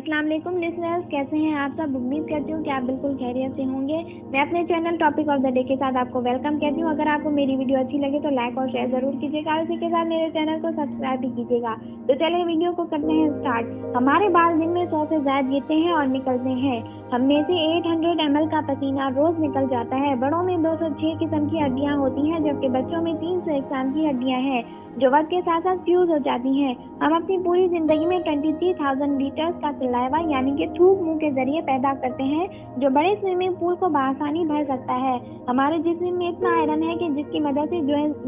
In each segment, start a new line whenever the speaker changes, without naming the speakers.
अस्सलाम वालेकुम लिसनर्स, कैसे हैं आप सब। उम्मीद करती हूँ कि आप बिल्कुल खैरियत से होंगे। मैं अपने channel topic of the day के साथ आपको वेलकम कहती हूँ। अगर आपको मेरी वीडियो अच्छी लगे तो लाइक और शेयर जरूर कीजिएगा, इसी के साथ मेरे चैनल को सब्सक्राइब भी कीजिएगा। तो चलिए वीडियो को करते हैं स्टार्ट। हमारे बाल दिन में 100 से ज्यादा गिरते हैं और निकलते हैं। हम में से 800 ml का पसीना रोज निकल जाता है। बड़ों में 206 किस्म की हड्डियां होती हैं, जबकि बच्चों में 301 की हड्डियां हैं, जो वक्त के साथ साथ फ्यूज हो जाती हैं। हम अपनी पूरी जिंदगी में 23,000 लीटर्स का सलाइवा यानी कि थूक मुंह के जरिए पैदा करते हैं, जो बड़े स्विमिंग पूल को बआसानी भर सकता है। हमारे जिस्म में इतना आयरन है कि जिसकी मदद से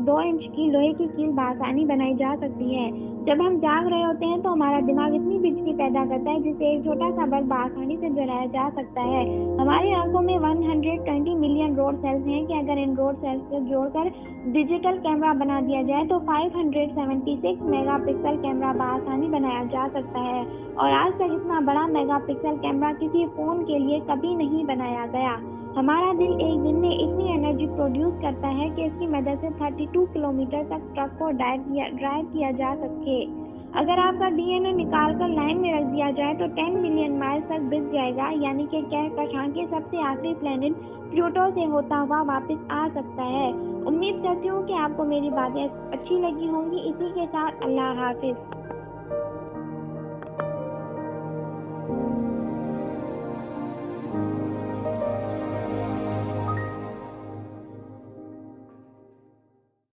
2 इंच की लोहे की कील बआसानी बनाई जा सकती है। जब हम जाग रहे होते हैं तो हमारा दिमाग इतनी बिजली पैदा करता है जिससे एक छोटा सा बल्ब आसानी से जलाया जा सकता है। हमारी आंखों में 120 मिलियन रोड सेल्स हैं कि अगर इन रोड सेल्स को जोड़कर डिजिटल कैमरा बना दिया जाए तो 576 मेगापिक्सल कैमरा बआसानी बनाया जा सकता है। और आज तक इतना बड़ा मेगापिक्सल कैमरा किसी फोन के लिए कभी नहीं बनाया गया। हमारा दिल एक दिन में इतनी एनर्जी प्रोड्यूस करता है कि इसकी मदद से 32 किलोमीटर तक ट्रक को ड्राइव किया जा सके। अगर आपका डीएनए निकालकर लाइन में रख दिया जाए तो 10 मिलियन माइल तक बिक जाएगा, यानी कि कहकशां के सबसे आखिरी प्लेनेट प्लूटो से होता हुआ वापस आ सकता है। उम्मीद करती हूँ कि आपको मेरी बातें अच्छी लगी होंगी। इसी के साथ अल्लाह हाफिज।